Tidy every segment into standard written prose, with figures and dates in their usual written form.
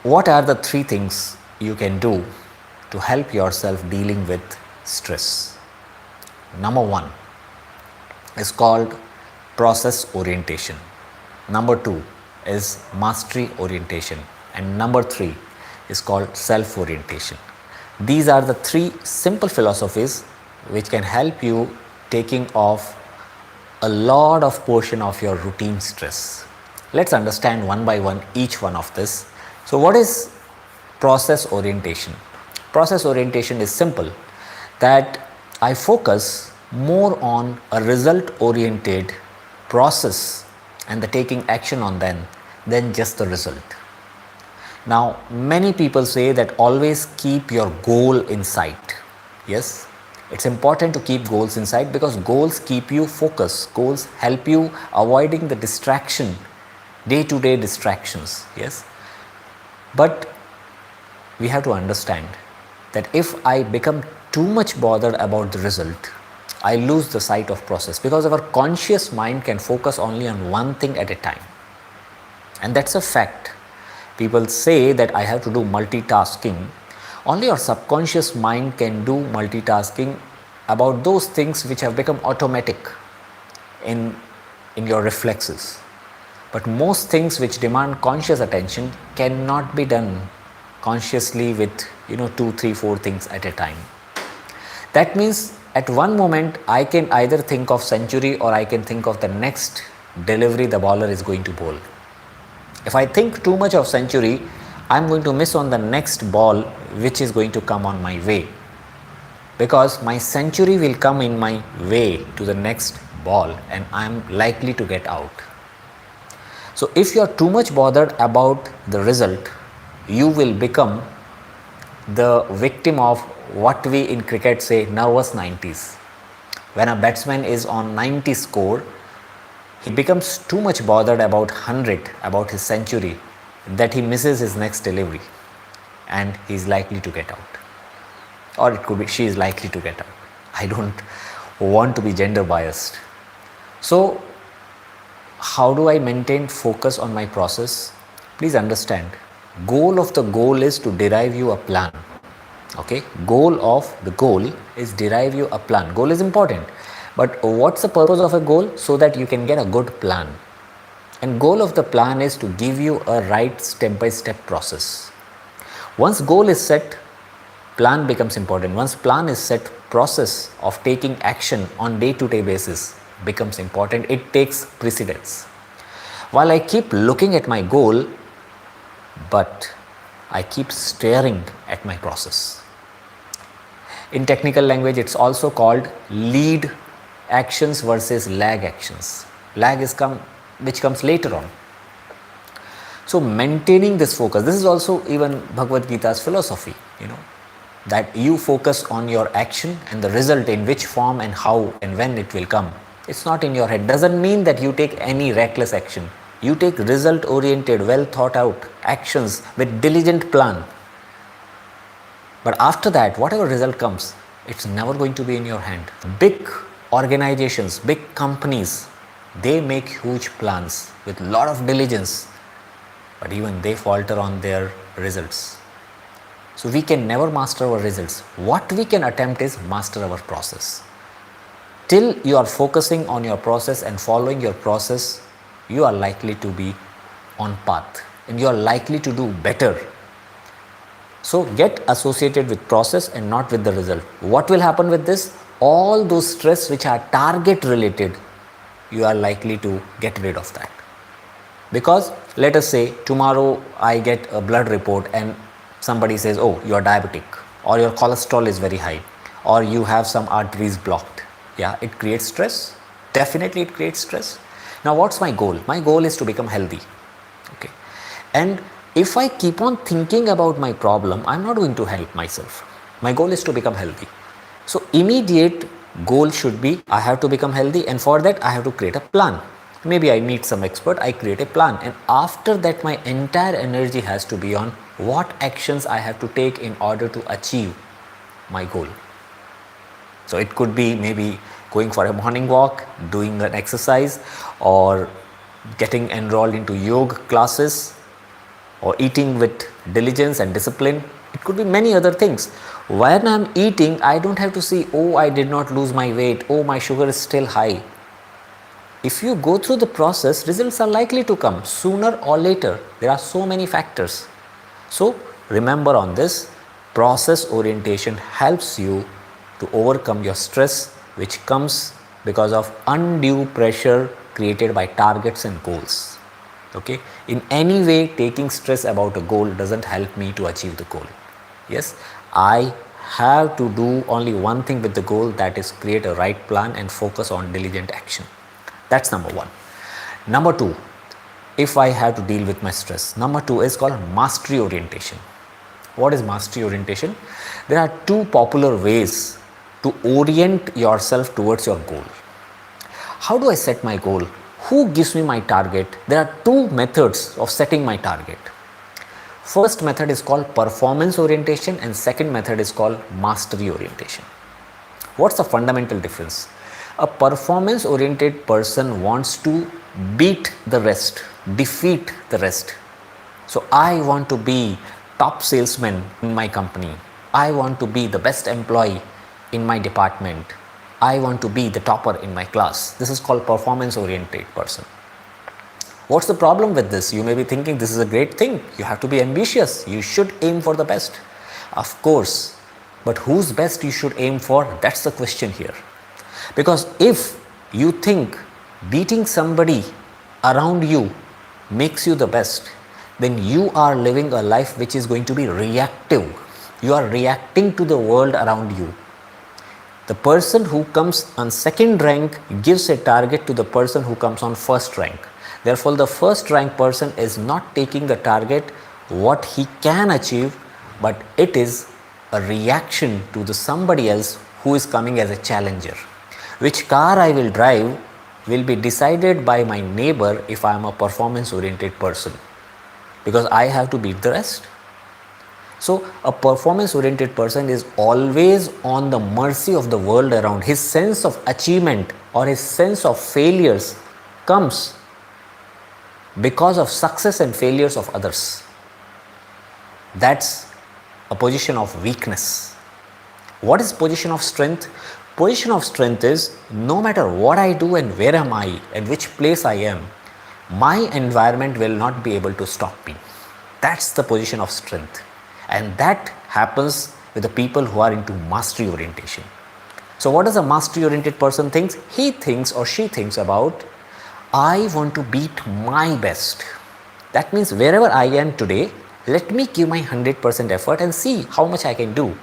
What are the three things you can do to help yourself dealing with stress? Number one is called process orientation. Number two is mastery orientation. And number three is called self orientation. These are the three simple philosophies which can help you taking off a lot of portion of your routine stress. Let's understand one by one each one of this. So what is process orientation? Process orientation is simple, that I focus more on a result oriented process and the taking action on them than just the result. Now many people say that always keep your goal in sight. Yes, it's important to keep goals in sight because goals keep you focused. Goals help you avoiding the distraction, day-to-day distractions. Yes, but we have to understand that if I become too much bothered about the result, I lose the sight of process, because our conscious mind can focus only on one thing at a time. And that's a fact. People say that I have to do multitasking. Only your subconscious mind can do multitasking about those things which have become automatic in your reflexes. But most things which demand conscious attention cannot be done consciously with 2, 3, 4 things at a time. That means at one moment I can either think of century or I can think of the next delivery the bowler is going to bowl. If I think too much of century, I am going to miss on the next ball which is going to come on my way, because my century will come in my way to the next ball and I am likely to get out. So if you are too much bothered about the result, you will become the victim of what we in cricket say nervous 90s. When a batsman is on 90 score, he becomes too much bothered about 100, about his century, that he misses his next delivery and he is likely to get out. Or it could be she is likely to get out. I don't want to be gender biased. So how do I maintain focus on my process? Please understand, goal of the goal is to derive you a plan. Okay, goal of the goal is derive you a plan. Goal is important, but what's the purpose of a goal? So that you can get a good plan. And goal of the plan is to give you a right step-by-step process. Once goal is set, plan becomes important. Once plan is set, process of taking action on day-to-day basis becomes important. It takes precedence. While I keep looking at my goal, but I keep staring at my process. In technical language, it's also called lead actions versus lag actions. Lag is which comes later on. So maintaining this focus, this is also even Bhagavad Gita's philosophy, that you focus on your action and the result in which form and how and when it will come. It's not in your head. Doesn't mean that you take any reckless action. You take result oriented, well thought out actions with diligent plan. But after that, whatever result comes, it's never going to be in your hand. Big organizations, big companies, they make huge plans with lot of diligence, but even they falter on their results. So we can never master our results. What we can attempt is master our process. Till you are focusing on your process and following your process, you are likely to be on path and you are likely to do better. So get associated with process and not with the result. What will happen with this? All those stress which are target related, you are likely to get rid of that. Because let us say tomorrow I get a blood report and somebody says, oh, you are diabetic, or your cholesterol is very high, or you have some arteries blocked. Yeah, it creates stress. Definitely it creates stress. Now what's my goal? My goal is to become healthy. Okay. And if I keep on thinking about my problem, I'm not going to help myself. My goal is to become healthy. So immediate goal should be, I have to become healthy, and for that I have to create a plan. Maybe I meet some expert, I create a plan, and after that my entire energy has to be on what actions I have to take in order to achieve my goal. So it could be maybe going for a morning walk, doing an exercise, or getting enrolled into yoga classes, or eating with diligence and discipline. It could be many other things. When I'm eating, I don't have to see, oh, I did not lose my weight, oh, my sugar is still high. If you go through the process, results are likely to come sooner or later. There are so many factors. So remember on this, process orientation helps you to overcome your stress which comes because of undue pressure created by targets and goals. Okay, in any way taking stress about a goal doesn't help me to achieve the goal. Yes, I have to do only one thing with the goal, that is create a right plan and focus on diligent action. That's number one. Number two, if I have to deal with my stress, number two is called mastery orientation. What is mastery orientation? There are two popular ways to orient yourself towards your goal. How do I set my goal? Who gives me my target? There are two methods of setting my target. First method is called performance orientation and second method is called mastery orientation. What's the fundamental difference? A performance oriented person wants to beat the rest, defeat the rest. So I want to be top salesman in my company. I want to be the best employee in my department. I want to be the topper in my class. This is called performance oriented person. What's the problem with this? You may be thinking this is a great thing. You have to be ambitious. You should aim for the best. Of course. But whose best you should aim for? That's the question here. Because if you think beating somebody around you makes you the best, then you are living a life which is going to be reactive. You are reacting to the world around you. The person who comes on second rank gives a target to the person who comes on first rank. Therefore, the first rank person is not taking the target what he can achieve, but it is a reaction to the somebody else who is coming as a challenger. Which car I will drive will be decided by my neighbor if I am a performance oriented person, because I have to beat the rest. So a performance oriented person is always on the mercy of the world around. His sense of achievement or his sense of failures comes because of success and failures of others. That's a position of weakness. What is position of strength? Position of strength is no matter what I do and where am I and which place I am, my environment will not be able to stop me. That's the position of strength. And that happens with the people who are into mastery orientation. So what does a mastery oriented person think? He thinks or she thinks about, I want to beat my best. That means wherever I am today, let me give my 100% effort and see how much I can do.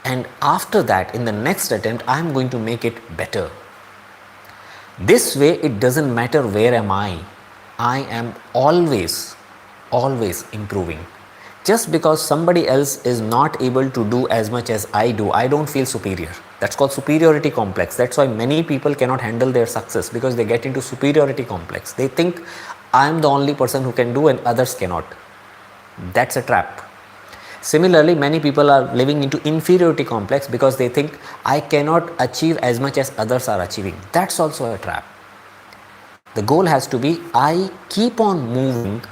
And after that, in the next attempt, I am going to make it better. This way, it doesn't matter where am I am always improving. Just because somebody else is not able to do as much as I do, I don't feel superior. That's called superiority complex. That's why many people cannot handle their success, because they get into superiority complex. They think I am the only person who can do and others cannot. That's a trap. Similarly, many people are living into inferiority complex because they think I cannot achieve as much as others are achieving. That's also a trap. The goal has to be I keep on moving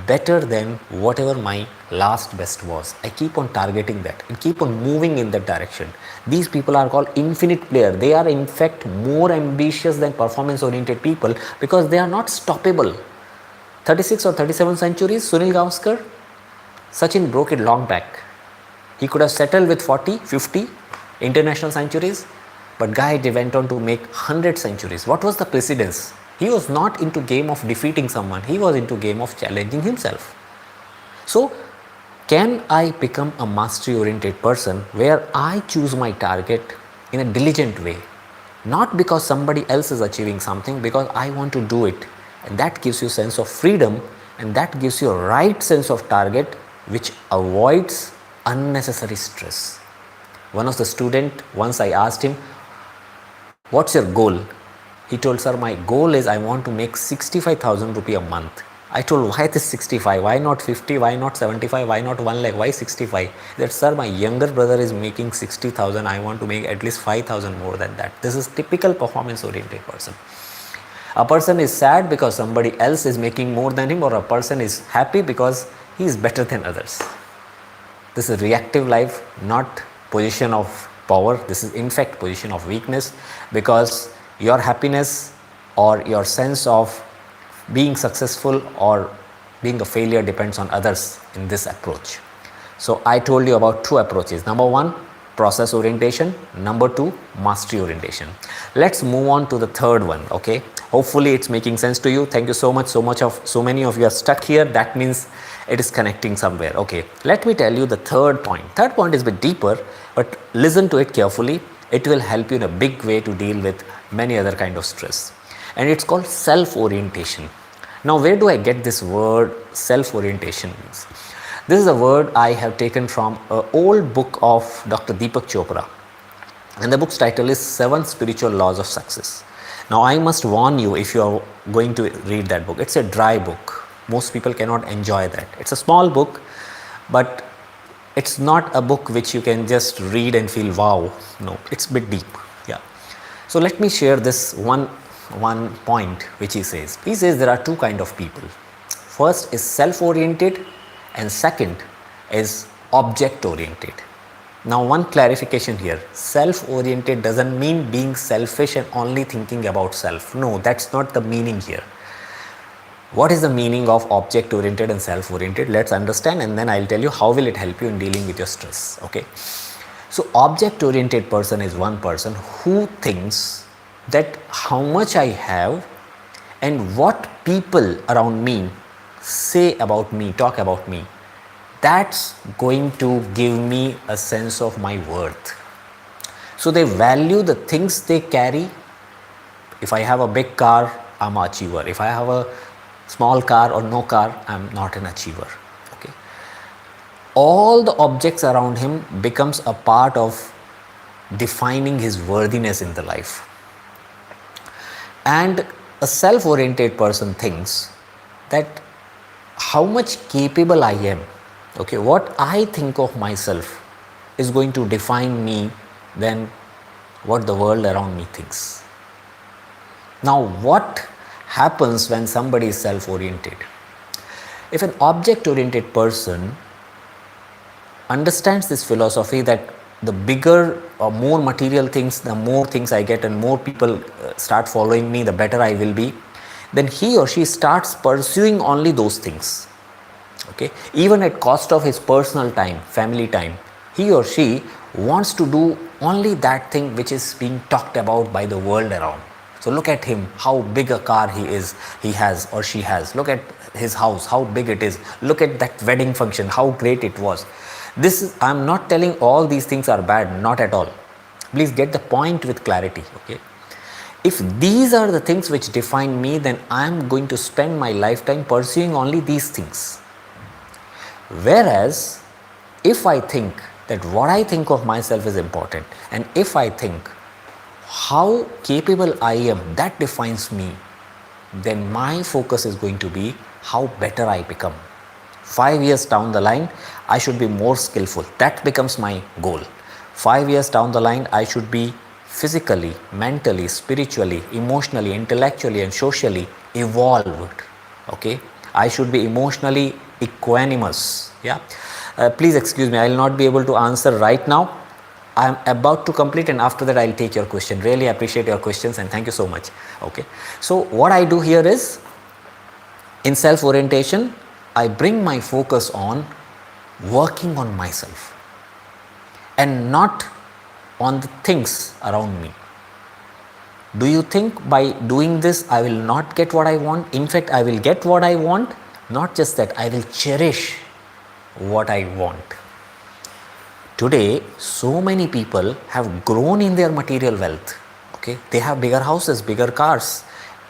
better than whatever my last best was. I keep on targeting that and keep on moving in that direction. These people are called infinite player. They are in fact more ambitious than performance oriented people because they are not stoppable. 36 or 37 centuries, Sunil Gavaskar, Sachin broke it long back. He could have settled with 40, 50 international centuries, but guy went on to make 100 centuries. What was the precedence? He was not into game of defeating someone. He was into game of challenging himself. So, can I become a mastery oriented person where I choose my target in a diligent way? Not because somebody else is achieving something, because I want to do it. And that gives you a sense of freedom, and that gives you a right sense of target which avoids unnecessary stress. One of the student, once I asked him, what's your goal? He told, sir, my goal is I want to make 65,000 rupee a month. I told, why this 65? Why not 50? Why not 75? Why not 1 lakh? Why 65? He said, sir, my younger brother is making 60,000. I want to make at least 5,000 more than that. This is typical performance oriented person. A person is sad because somebody else is making more than him, or a person is happy because he is better than others. This is reactive life, not position of power. This is in fact position of weakness, because your happiness or your sense of being successful or being a failure depends on others in this approach. So I told you about two approaches. Number one, process orientation. Number two, mastery orientation. Let's move on to the third one. Okay, hopefully it's making sense to you. Thank you so much. So many of you are stuck here. That means it is connecting somewhere. Okay, let me tell you the third point. Third point is a bit deeper, but listen to it carefully. It will help you in a big way to deal with many other kind of stress, and it's called self-orientation. Now, where do I get this word self-orientation means? This is a word I have taken from an old book of Dr. Deepak Chopra, and the book's title is 7 Spiritual Laws of Success. Now, I must warn you, if you are going to read that book, it's a dry book. Most people cannot enjoy that. It's a small book, but it's not a book which you can just read and feel wow. No, it's a bit deep. Yeah. So let me share this one point which he says. He says there are two kind of people. First is self-oriented, and second is object-oriented. Now, one clarification here. Self-oriented doesn't mean being selfish and only thinking about self. No, that's not the meaning here. What is the meaning of object-oriented and self-oriented? Let's understand, and then I'll tell you how will it help you in dealing with your stress. Okay. So, object-oriented person is one person who thinks that how much I have and what people around me say about me, talk about me, that's going to give me a sense of my worth. So they value the things they carry. If I have a big car, I'm an achiever. If I have a small car or no car, I'm not an achiever. Okay. All the objects around him becomes a part of defining his worthiness in the life. And a self-oriented person thinks that how much capable I am, okay, what I think of myself is going to define me than what the world around me thinks. Now, what happens when somebody is self-oriented? If an object-oriented person understands this philosophy that the bigger or more material things, the more things I get and more people start following me, the better I will be, then he or she starts pursuing only those things. Okay, even at cost of his personal time, family time, he or she wants to do only that thing which is being talked about by the world around. So look at him, how big a car he has or she has. Look at his house, how big it is. Look at that wedding function, how great it was. I am not telling all these things are bad, not at all. Please get the point with clarity. Okay. If these are the things which define me, then I am going to spend my lifetime pursuing only these things. Whereas, if I think that what I think of myself is important, and if I think how capable I am, that defines me, then my focus is going to be how better I become. 5 years down the line, I should be more skillful. That becomes my goal. 5 years down the line, I should be physically, mentally, spiritually, emotionally, intellectually and socially evolved. Okay, I should be emotionally equanimous. Yeah, please excuse me, I will not be able to answer right now. I am about to complete, and after that I will take your question. Really appreciate your questions and thank you so much. Okay, so what I do here is, in self-orientation, I bring my focus on working on myself and not on the things around me. Do you think by doing this I will not get what I want? In fact, I will get what I want. Not just that, I will cherish what I want. Today, so many people have grown in their material wealth. Okay, they have bigger houses, bigger cars,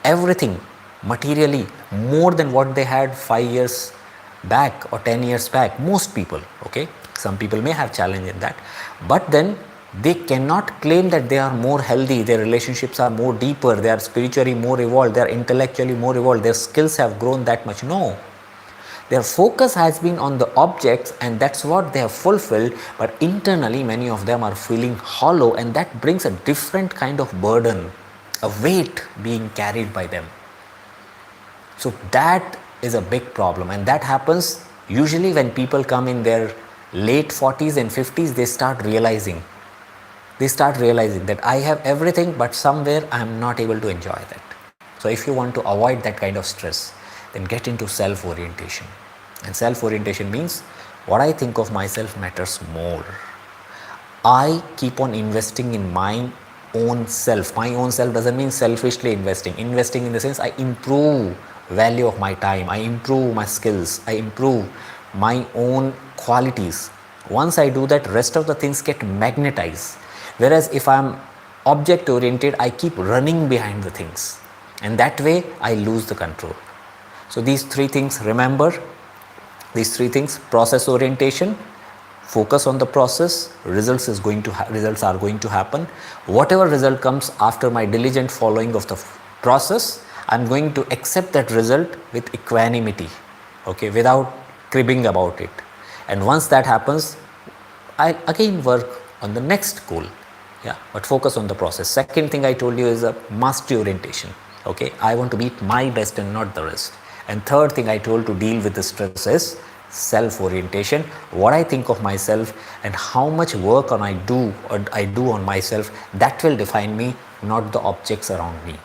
everything materially more than what they had 5 years back or 10 years back. Most people. Okay, some people may have challenge in that, but then they cannot claim that they are more healthy, their relationships are more deeper, they are spiritually more evolved, they are intellectually more evolved, their skills have grown that much. No. Their focus has been on the objects, and that's what they have fulfilled, but internally many of them are feeling hollow, and that brings a different kind of burden. a weight being carried by them. So that is a big problem, and that happens usually when people come in their late 40s and 50s. They start realizing that I have everything, but somewhere I am not able to enjoy that. So if you want to avoid that kind of stress, then get into self orientation. And self orientation means what I think of myself matters more. I keep on investing in my own self. My own self doesn't mean selfishly investing. Investing in the sense I improve value of my time, I improve my skills, I improve my own qualities. Once I do that, rest of the things get magnetized. Whereas if I'm object oriented, I keep running behind the things, and that way I lose the control. So these three things, remember these three things: process orientation, focus on the process, results are going to happen. Whatever result comes after my diligent following of the process, I'm going to accept that result with equanimity, okay, without cribbing about it. And once that happens, I again work on the next goal. Yeah, but focus on the process. Second thing I told you is a mastery orientation. Okay, I want to be my best and not the rest. And third thing I told to deal with the stress is self orientation. What I think of myself and how much work I do on myself, that will define me, not the objects around me.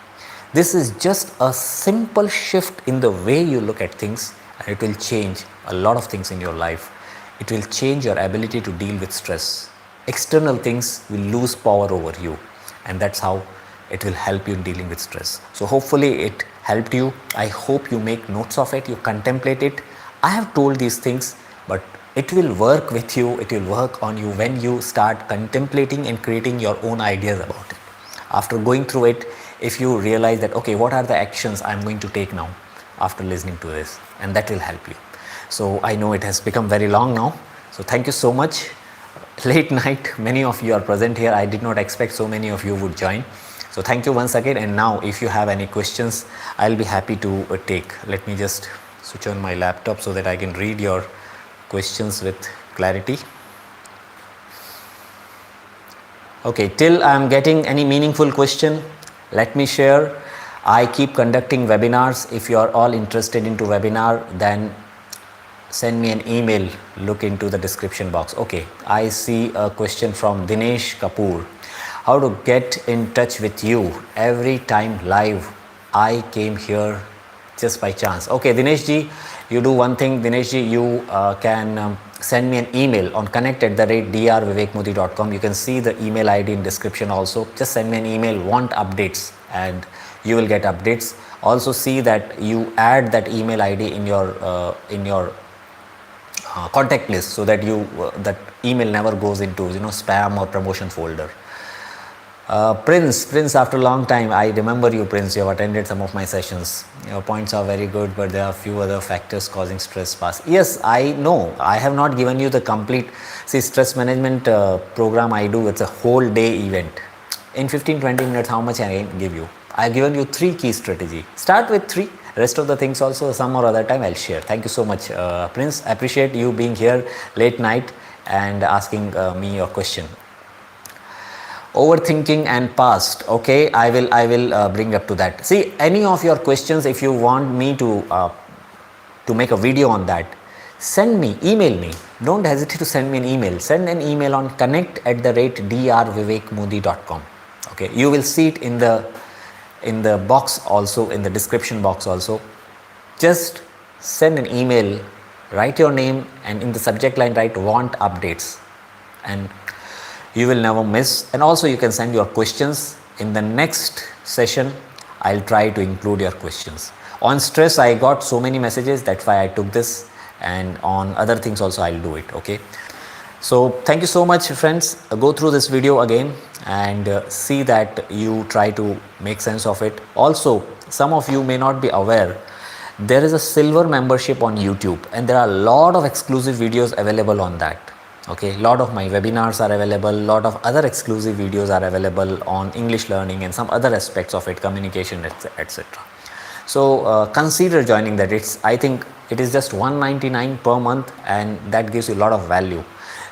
This is just a simple shift in the way you look at things, and it will change a lot of things in your life. It will change your ability to deal with stress. External things will lose power over you, and that's how it will help you in dealing with stress. So hopefully it helped you. I hope you make notes of it, you contemplate it. I have told these things, but it will work with you, it will work on you when you start contemplating and creating your own ideas about it. After going through it, if you realize that, okay, what are the actions I'm going to take now after listening to this, and that will help you. So I know it has become very long now, so thank you so much. Late night, many of you are present here. I did not expect so many of you would join. So thank you once again. And now if you have any questions, I'll be happy to take. Let me just switch on my laptop so that I can read your questions with clarity. Okay, till I'm getting any meaningful question, let me share. I keep conducting webinars. If you are all interested into webinar, then send me an email, look into the description box. Okay, I see a question from Dinesh Kapoor. How to get in touch with you? Every time live, I came here just by chance. Okay, Dinesh ji, you do one thing. Dinesh ji, you can send me an email on connect@drvivekmodi.com. You can see the email ID in description also. Just send me an email, want updates, and you will get updates. Also see that you add that email ID in your contact list, so that that email never goes into spam or promotion folder. Prince, after a long time, I remember you, Prince. You have attended some of my sessions. Your points are very good, but there are a few other factors causing stress past. Yes, I know. I have not given you the complete stress management program I do. It's a whole day event. In 15-20 minutes, how much I give you? I've given you 3 key strategy. Start with 3. Rest of the things also some or other time I'll share. Thank you so much, Prince. I appreciate you being here late night and asking me your question. Overthinking and past. Okay, I will bring up to that. See, any of your questions, if you want me to make a video on that, send me, email me. Don't hesitate to send me an email. Send an email on connect@drvivekmodi.com. Okay, you will see it in the box also, in the description box also. Just send an email, write your name, and in the subject line write want updates, and you will never miss. And also you can send your questions. In the next session, I'll try to include your questions. On stress, I got so many messages, that's why I took this, and on other things also I'll do it. Okay, so thank you so much, friends. Go through this video again and see that you try to make sense of it. Also, some of you may not be aware, there is a silver membership on YouTube, and there are a lot of exclusive videos available on that. Okay, a lot of my webinars are available, a lot of other exclusive videos are available on English learning and some other aspects of it, communication, etc. So consider joining that. I think it is just $199 per month, and that gives you a lot of value.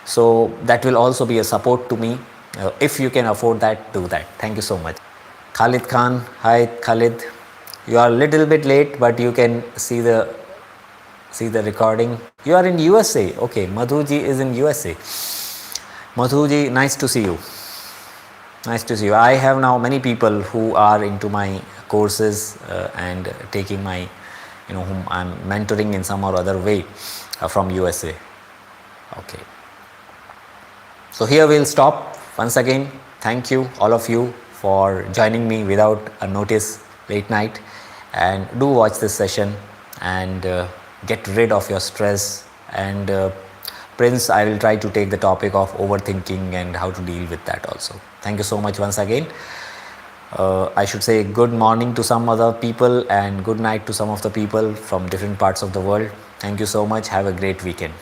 So that will also be a support to me. If you can afford that, do that. Thank you so much. Khalid Khan, hi Khalid. You are a little bit late, but you can see the recording. You are in USA. Okay, Madhuji is in USA. Madhuji, nice to see you. Nice to see you. I have now many people who are into my courses and taking my, whom I'm mentoring in some or other way from USA. Okay. So here we'll stop. Once again, thank you all of you for joining me without a notice late night, and do watch this session and get rid of your stress. And Prince, I will try to take the topic of overthinking and how to deal with that also. Thank you so much once again. I should say good morning to some other people and good night to some of the people from different parts of the world. Thank you so much. Have a great weekend.